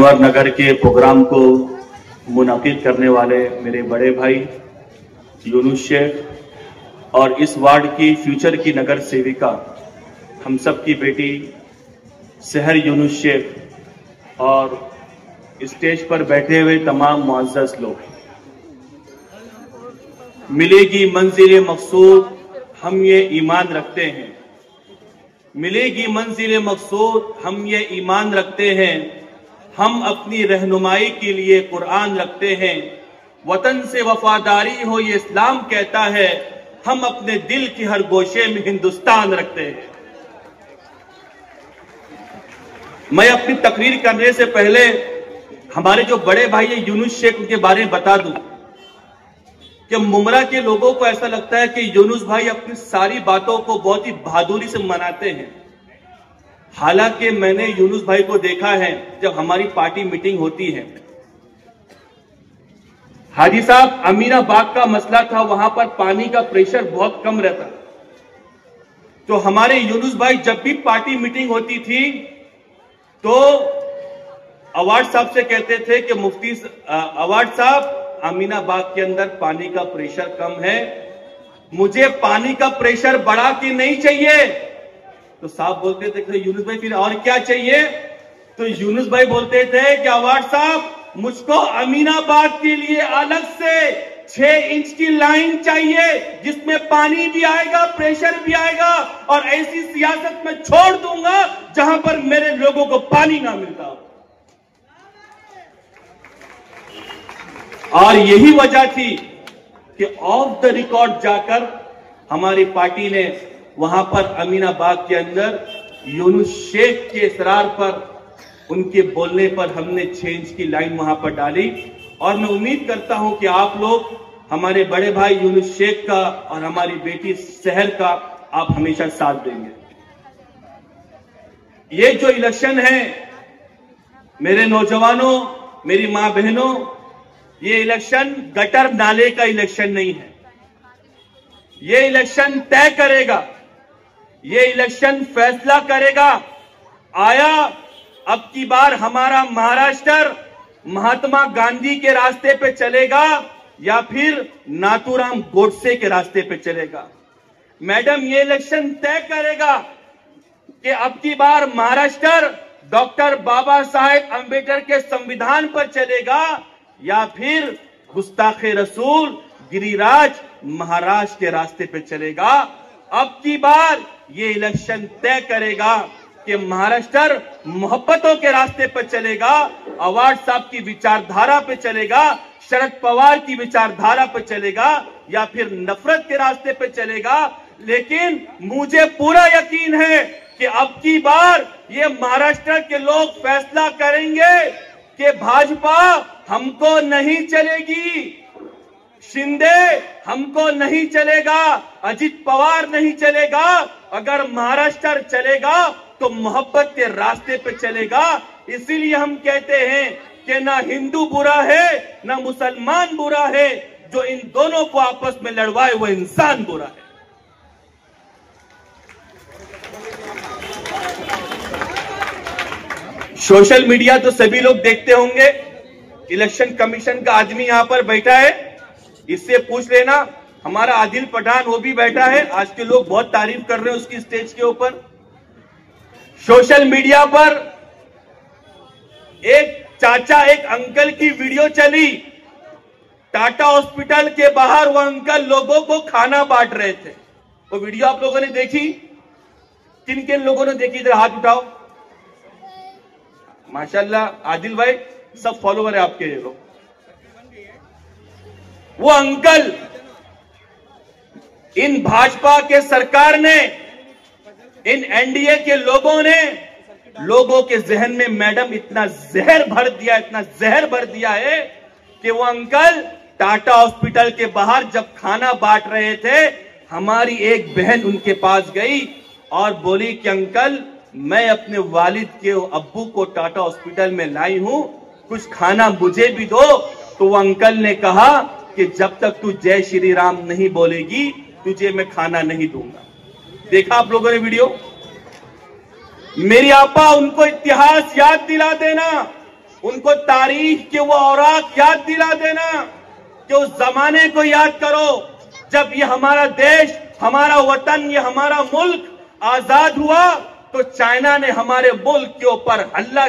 और नगर के प्रोग्राम को मुनाकिद करने वाले मेरे बड़े भाई यूनुस शेख और इस वार्ड की फ्यूचर की नगर सेविका हम सब की बेटी सहर यूनुस शेख और स्टेज पर बैठे हुए तमाम मुअज़्ज़ज़ लोग, मिलेगी मंजिल मकसूद हम ये ईमान रखते हैं, मिलेगी मंजिल मकसूद हम ये ईमान रखते हैं, हम अपनी रहनुमाई के लिए कुरान रखते हैं, वतन से वफादारी हो ये इस्लाम कहता है, हम अपने दिल की हर गोशे में हिंदुस्तान रखते हैं। मैं अपनी तकरीर करने से पहले हमारे जो बड़े भाई है यूनुस शेख के बारे में बता दूं कि मुमरा के लोगों को ऐसा लगता है कि यूनुस भाई अपनी सारी बातों को बहुत ही बहादुरी से मनाते हैं। हालांकि मैंने यूनुस भाई को देखा है जब हमारी पार्टी मीटिंग होती है। हाजी साहब, अमीनाबाद का मसला था, वहां पर पानी का प्रेशर बहुत कम रहता, तो हमारे यूनुस भाई जब भी पार्टी मीटिंग होती थी तो अवार्ड साहब से कहते थे कि मुफ्ती अवार्ड साहब, अमीनाबाद के अंदर पानी का प्रेशर कम है, मुझे पानी का प्रेशर बढ़ा कि नहीं चाहिए। तो साहब बोलते थे यूनुस भाई फिर और क्या चाहिए, तो यूनुस भाई बोलते थे कि अवार्ड साहब, मुझको अमीनाबाद के लिए अलग से 6 इंच की लाइन चाहिए जिसमें पानी भी आएगा, प्रेशर भी आएगा, और ऐसी सियासत में छोड़ दूंगा जहां पर मेरे लोगों को पानी ना मिलता हो। और यही वजह थी कि ऑफ द रिकॉर्ड जाकर हमारी पार्टी ने वहां पर अमीनाबाद के अंदर यूनुस शेख के इसरार पर, उनके बोलने पर हमने 6 इंच की लाइन वहां पर डाली। और मैं उम्मीद करता हूं कि आप लोग हमारे बड़े भाई यूनुस शेख का और हमारी बेटी सहर का आप हमेशा साथ देंगे। ये जो इलेक्शन है मेरे नौजवानों, मेरी मां बहनों, ये इलेक्शन गटर नाले का इलेक्शन नहीं है। ये इलेक्शन तय करेगा, ये इलेक्शन फैसला करेगा, आया अब की बार हमारा महाराष्ट्र महात्मा गांधी के रास्ते पे चलेगा या फिर नाथूराम गोडसे के रास्ते पे चलेगा। मैडम, ये इलेक्शन तय करेगा कि अब की बार महाराष्ट्र डॉक्टर बाबा साहेब अंबेडकर के संविधान पर चलेगा या फिर गुस्ताखे रसूल गिरिराज महाराज के रास्ते पे चलेगा। अब की बार ये इलेक्शन तय करेगा कि महाराष्ट्र मोहब्बतों के रास्ते पर चलेगा, अवार्ड साहब की विचारधारा पे चलेगा, शरद पवार की विचारधारा पे चलेगा, या फिर नफरत के रास्ते पे चलेगा। लेकिन मुझे पूरा यकीन है कि अब की बार ये महाराष्ट्र के लोग फैसला करेंगे कि भाजपा हमको नहीं चलेगी, शिंदे हमको नहीं चलेगा, अजित पवार नहीं चलेगा। अगर महाराष्ट्र चलेगा तो मोहब्बत के रास्ते पे चलेगा। इसीलिए हम कहते हैं कि ना हिंदू बुरा है ना मुसलमान बुरा है, जो इन दोनों को आपस में लड़वाए वो इंसान बुरा है। सोशल मीडिया तो सभी लोग देखते होंगे, इलेक्शन कमीशन का आदमी यहां पर बैठा है, इससे पूछ लेना। हमारा आदिल पठान वो भी बैठा है, आज के लोग बहुत तारीफ कर रहे हैं उसकी स्टेज के ऊपर। सोशल मीडिया पर एक चाचा, एक अंकल की वीडियो चली, टाटा हॉस्पिटल के बाहर वो अंकल लोगों को खाना बांट रहे थे। वो वीडियो आप लोगों ने देखी? किन किन लोगों ने देखी? इधर हाथ उठाओ। माशाल्लाह, आदिल भाई सब फॉलोवर है आपके ये लोग। वो अंकल, इन भाजपा के सरकार ने, इन एनडीए के लोगों ने लोगों के जहन में मैडम इतना जहर भर दिया, इतना जहर भर दिया है कि वो अंकल टाटा हॉस्पिटल के बाहर जब खाना बांट रहे थे, हमारी एक बहन उनके पास गई और बोली कि अंकल, मैं अपने वालिद के अब्बू को टाटा हॉस्पिटल में लाई हूं, कुछ खाना मुझे भी दो। तो वो अंकल ने कहा कि जब तक तू जय श्री राम नहीं बोलेगी तुझे मैं खाना नहीं दूंगा। देखा आप लोगों ने वीडियो? मेरी आपा, उनको इतिहास याद दिला देना, उनको तारीख के वो औराक याद दिला देना कि उस जमाने को याद करो जब ये हमारा देश, हमारा वतन, ये हमारा मुल्क आजाद हुआ तो चाइना ने हमारे मुल्क के ऊपर हमला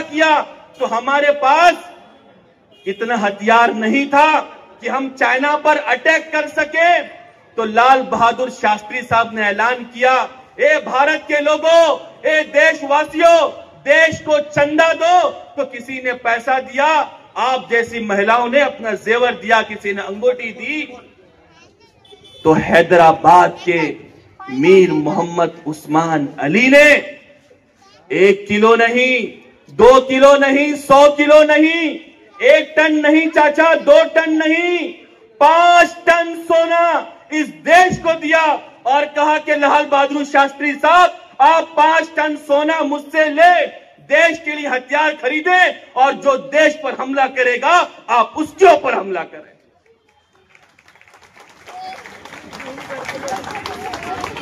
किया तो हमारे पास इतना हथियार नहीं था कि हम चाइना पर अटैक कर सके। तो लाल बहादुर शास्त्री साहब ने ऐलान किया, ए भारत के लोगों, ए देशवासियों, देश को चंदा दो। तो किसी ने पैसा दिया, आप जैसी महिलाओं ने अपना जेवर दिया, किसी ने अंगूठी दी। तो हैदराबाद के मीर मोहम्मद उस्मान अली ने 1 किलो नहीं, 2 किलो नहीं, 100 किलो नहीं, 1 टन नहीं चाचा, 2 टन नहीं, 5 टन सोना इस देश को दिया और कहा कि लाल बहादुर शास्त्री साहब, आप 5 टन सोना मुझसे ले, देश के लिए हथियार खरीदे और जो देश पर हमला करेगा आप उसके ऊपर हमला करें।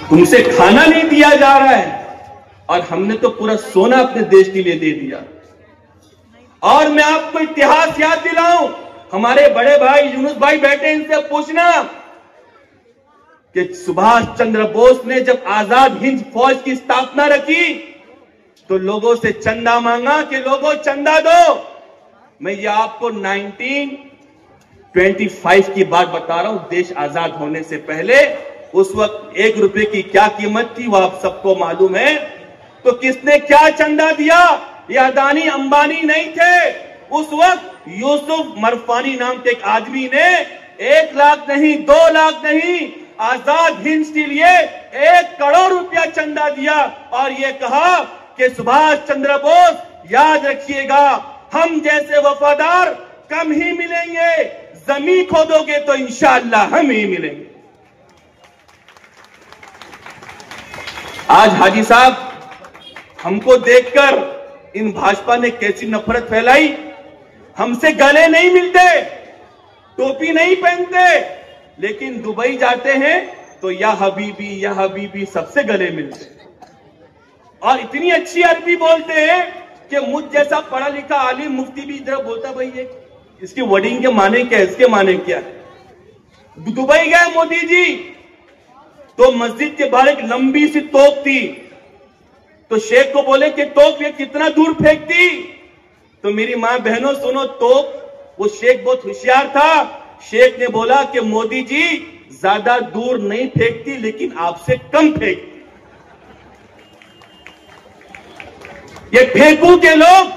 तुमसे खाना नहीं दिया जा रहा है और हमने तो पूरा सोना अपने देश के लिए दे दिया। और मैं आपको इतिहास याद दिलाऊं, हमारे बड़े भाई यूनुस भाई बैठे, इनसे पूछना कि सुभाष चंद्र बोस ने जब आजाद हिंद फौज की स्थापना रखी तो लोगों से चंदा मांगा कि लोगों चंदा दो। मैं ये आपको 1925 की बात बता रहा हूं, देश आजाद होने से पहले। उस वक्त 1 रुपए की क्या कीमत थी वो आप सबको मालूम है। तो किसने क्या चंदा दिया? ये अदानी अंबानी नहीं थे। उस वक्त यूसुफ मरफानी नाम के एक आदमी ने 1 लाख नहीं, 2 लाख नहीं, आजाद हिंद के लिए 1 करोड़ रुपया चंदा दिया और ये कहा कि सुभाष चंद्र बोस, याद रखिएगा, हम जैसे वफादार कम ही मिलेंगे, जमीन खोदोगे तो इंशाअल्लाह हम ही मिलेंगे। आज हाजी साहब, हमको देखकर इन भाजपा ने कैसी नफरत फैलाई। हमसे गले नहीं मिलते, टोपी नहीं पहनते, लेकिन दुबई जाते हैं तो या हबीबी सबसे गले मिलते और इतनी अच्छी अरबी बोलते हैं कि मुझ जैसा पढ़ा लिखा आलिम मुफ्ती भी इधर बोलता, भाई ये इसके वर्डिंग के माने क्या है, इसके माने क्या है। दुबई गए मोदी जी तो मस्जिद के बाहर एक लंबी सी तोप थी, तो शेख को बोले कि तोप ये कितना दूर फेंकती। तो मेरी मां बहनों सुनो, तोप, वो शेख बहुत होशियार था। शेख ने बोला कि मोदी जी ज्यादा दूर नहीं फेंकती, लेकिन आपसे कम फेंकती। ये फेंकू के लोग,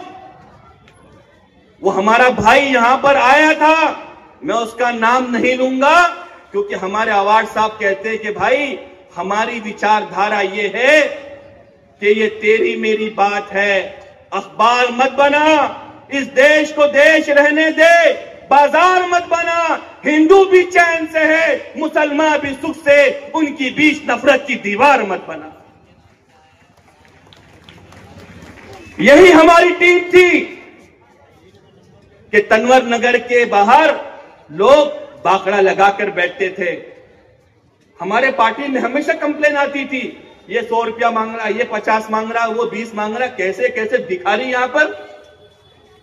वो हमारा भाई यहां पर आया था, मैं उसका नाम नहीं लूंगा क्योंकि हमारे अवार्ड साहब कहते हैं कि भाई हमारी विचारधारा ये है कि ये तेरी मेरी बात है, अखबार मत बना, इस देश को देश रहने दे, बाजार मत बना। हिंदू भी चैन से है, मुसलमान भी सुख से, उनकी बीच नफरत की दीवार मत बना। यही हमारी टीम थी कि तनवर नगर के बाहर लोग बाकड़ा लगाकर बैठते थे। हमारे पार्टी में हमेशा कंप्लेन आती थी, ये 100 रुपया मांग रहा, ये 50 मांग रहा, वो 20 मांग रहा, कैसे कैसे भिखारी यहां पर।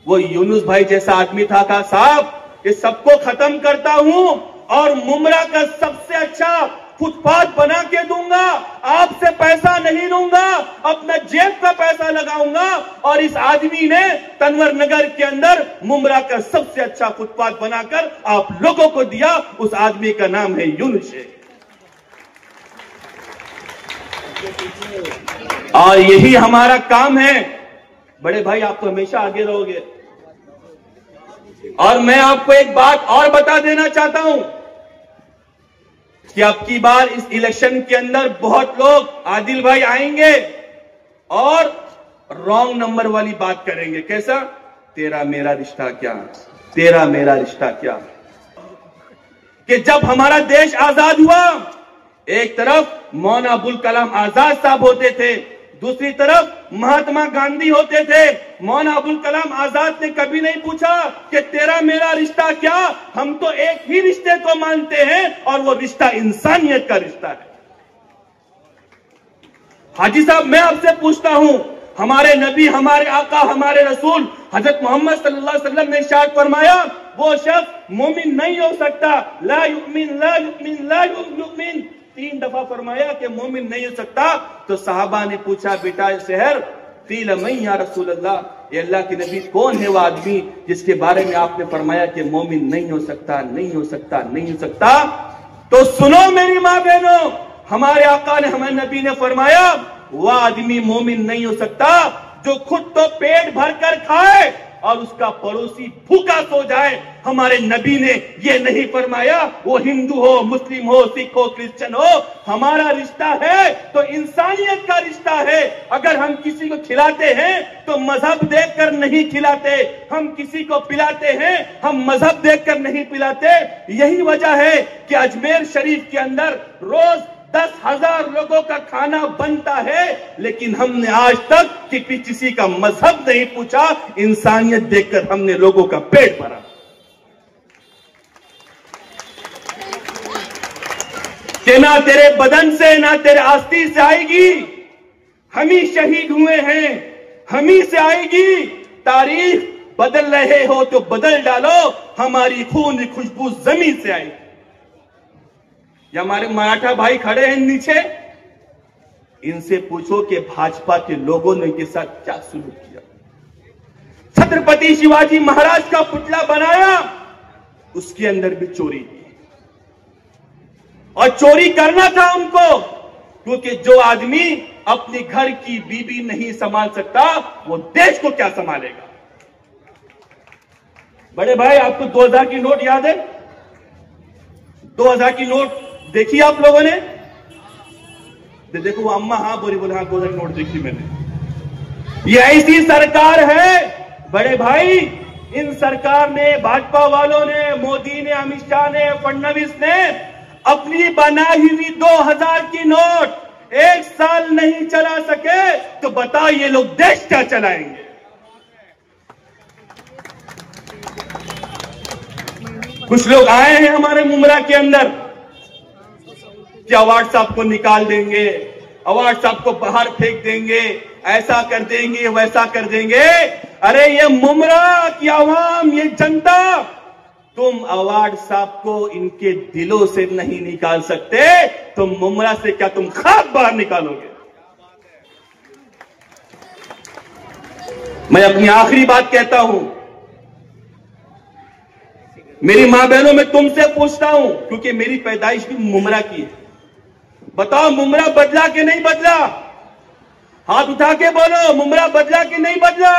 वो यूनुस भाई जैसा आदमी था, कहा साहब ये सबको खत्म करता हूं और मुमरा का सबसे अच्छा फुटपाथ बना के दूंगा, आपसे पैसा नहीं लूंगा, अपना जेब का पैसा लगाऊंगा। और इस आदमी ने तनवर नगर के अंदर मुमरा का सबसे अच्छा फुटपाथ बनाकर आप लोगों को दिया। उस आदमी का नाम है यूनुस शेख। और यही हमारा काम है। बड़े भाई, आप तो हमेशा आगे रहोगे। और मैं आपको एक बात और बता देना चाहता हूं कि अब की बार इस इलेक्शन के अंदर बहुत लोग, आदिल भाई आएंगे और रॉन्ग नंबर वाली बात करेंगे। कैसा? तेरा मेरा रिश्ता क्या, तेरा मेरा रिश्ता क्या। कि जब हमारा देश आजाद हुआ, एक तरफ मौलाना अबुल कलाम आजाद साहब होते थे, दूसरी तरफ महात्मा गांधी होते थे। मौलाना अबुल कलाम आजाद ने कभी नहीं पूछा कि तेरा मेरा रिश्ता क्या, हम तो एक ही रिश्ते को मानते हैं और वो रिश्ता इंसानियत का रिश्ता है। हाजी साहब, मैं आपसे पूछता हूं, हमारे नबी, हमारे आका, हमारे रसूल हजरत मोहम्मद सल्लल्लाहु अलैहि वसल्लम ने इरशाद फरमाया, वो शख्स मोमिन नहीं हो सकता। ला युमिन, ला युमिन, ला युमिन, 3 दफा फरमाया कि मोमिन नहीं हो सकता। तो सहाबा ने पूछा, बेटा शहर क़ील मन या रसूल अल्लाह, ये अल्लाह के नबी कौन है वो आदमी जिसके बारे में आपने फरमाया कि मोमिन नहीं हो सकता, नहीं हो सकता, नहीं हो सकता। तो सुनो मेरी माँ बहनों, हमारे आका ने, हमारे नबी ने फरमाया, वह आदमी मोमिन नहीं हो सकता जो खुद तो पेट भरकर खाए और उसका पड़ोसी भूखा सो जाए। हमारे नबी ने यह नहीं फरमाया वो हिंदू हो, मुस्लिम हो, सिख हो, क्रिश्चियन हो, हमारा रिश्ता है तो इंसानियत का रिश्ता है। अगर हम किसी को खिलाते हैं तो मजहब देखकर नहीं खिलाते, हम किसी को पिलाते हैं हम मजहब देखकर नहीं पिलाते। यही वजह है कि अजमेर शरीफ के अंदर रोज 10,000 लोगों का खाना बनता है, लेकिन हमने आज तक किसी का मजहब नहीं पूछा, इंसानियत देखकर हमने लोगों का पेट भरा। कि ना तेरे बदन से ना तेरे आस्ती से आएगी, हम ही शहीद हुए हैं, हम ही से आएगी। तारीख बदल रहे हो तो बदल डालो, हमारी खून की खुशबू जमीन से आएगी। ये हमारे मराठा भाई खड़े हैं नीचे, इनसे पूछो कि भाजपा के लोगों ने इनके साथ क्या सुलूक किया। छत्रपति शिवाजी महाराज का पुतला बनाया, उसके अंदर भी चोरी की, और चोरी करना था उनको, क्योंकि जो आदमी अपने घर की बीबी नहीं संभाल सकता वो देश को क्या संभालेगा। बड़े भाई, आपको 2000 की नोट याद है? 2000 की नोट देखी आप लोगों ने? देखो वो अम्मा हाँ बोले हाँ 2000 की नोट देखी मैंने। ये ऐसी सरकार है बड़े भाई, इन सरकार ने, भाजपा वालों ने, मोदी ने, अमित शाह ने, फडणवीस ने अपनी बनाई हुई 2000 की नोट 1 साल नहीं चला सके, तो बताओ ये लोग देश क्या चलाएंगे। कुछ लोग आए हैं हमारे मुमरा के अंदर कि अवार्ड साहब को निकाल देंगे, अवार्ड साहब को बाहर फेंक देंगे, ऐसा कर देंगे, वैसा कर देंगे। अरे ये मुमरा की आवाम, ये जनता, तुम अवार्ड साहब को इनके दिलों से नहीं निकाल सकते, तुम मुमरा से क्या तुम खाक बाहर निकालोगे। मैं अपनी आखिरी बात कहता हूं, मेरी मां बहनों, मैं तुमसे पूछता हूं, क्योंकि मेरी पैदाइश भी मुमरा की है। बताओ मुमरा बदला कि नहीं बदला? हाथ उठा के बोलो, मुमरा बदला कि नहीं बदला?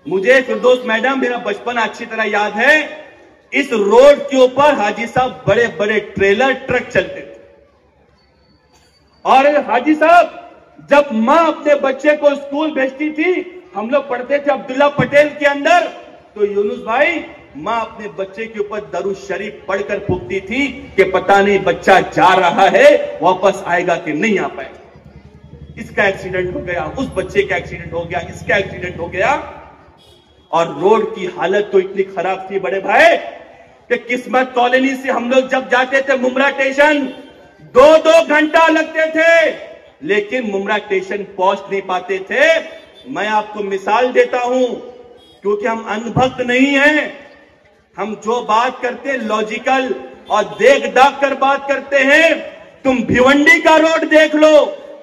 मुझे फिरदौस मैडम, मेरा बचपन अच्छी तरह याद है, इस रोड के ऊपर हाजी साहब बड़े बड़े ट्रेलर ट्रक चलते थे, और हाजी साहब जब मां अपने बच्चे को स्कूल भेजती थी, हम लोग पढ़ते थे अब्दुल्ला पटेल के अंदर, तो यूनुस भाई, मां अपने बच्चे के ऊपर दरूद शरीफ पढ़कर पूछती थी कि पता नहीं बच्चा जा रहा है, वापस आएगा कि नहीं आ पाएगा। इसका एक्सीडेंट हो गया, उस बच्चे का एक्सीडेंट हो गया, इसका एक्सीडेंट हो गया। और रोड की हालत तो इतनी खराब थी बड़े भाई कि किस्मत कॉलोनी से हम लोग जब जाते थे मुमरा स्टेशन, 2-2 घंटा लगते थे, लेकिन मुमरा स्टेशन पहुंच नहीं पाते थे। मैं आपको मिसाल देता हूं, क्योंकि हम अंधभक्त नहीं हैं, हम जो बात करते हैं लॉजिकल और देख दाख कर बात करते हैं। तुम भिवंडी का रोड देख लो,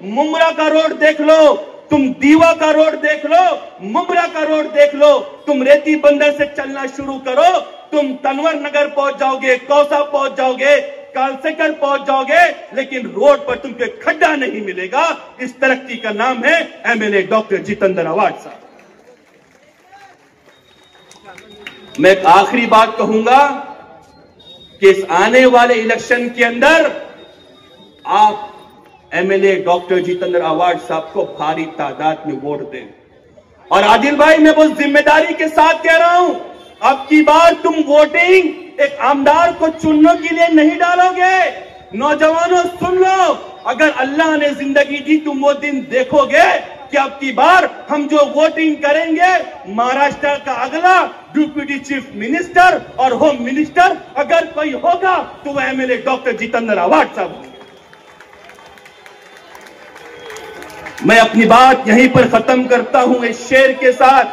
मुमरा का रोड देख लो, तुम दीवा का रोड देख लो, मुमरा का रोड देख लो, तुम रेती बंदर से चलना शुरू करो, तुम तनवर नगर पहुंच जाओगे, कौसा पहुंच जाओगे, कालसेकर पहुंच जाओगे, लेकिन रोड पर तुमको खड्डा नहीं मिलेगा। इस तरक्की का नाम है एमएलए डॉक्टर जितेंद्र अवार्ड साहब। मैं एक आखिरी बात कहूंगा कि इस आने वाले इलेक्शन के अंदर आप एमएलए डॉक्टर जितेंद्र अवार्ड साहब को भारी तादाद में वोट दें। और आदिल भाई, मैं बहुत जिम्मेदारी के साथ कह रहा हूं, अब की बार तुम वोटिंग एक आमदार को चुनने के लिए नहीं डालोगे। नौजवानों सुन लो, अगर अल्लाह ने जिंदगी दी तुम वो दिन देखोगे कि अब की बार हम जो वोटिंग करेंगे, महाराष्ट्र का अगला डिप्टी चीफ मिनिस्टर और होम मिनिस्टर अगर कोई होगा तो वह एमएलए डॉक्टर जितेंद्र अवार्ड साहब होंगे। मैं अपनी बात यहीं पर खत्म करता हूं इस शेर के साथ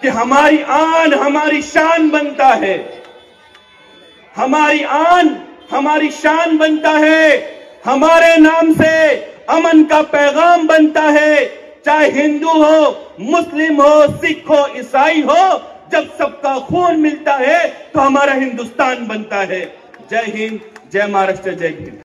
कि हमारी आन हमारी शान बनता है, हमारी आन हमारी शान बनता है, हमारे नाम से अमन का पैगाम बनता है। चाहे हिंदू हो, मुस्लिम हो, सिख हो, ईसाई हो, जब सबका खून मिलता है तो हमारा हिंदुस्तान बनता है। जय हिंद, जय महाराष्ट्र, जय हिंद।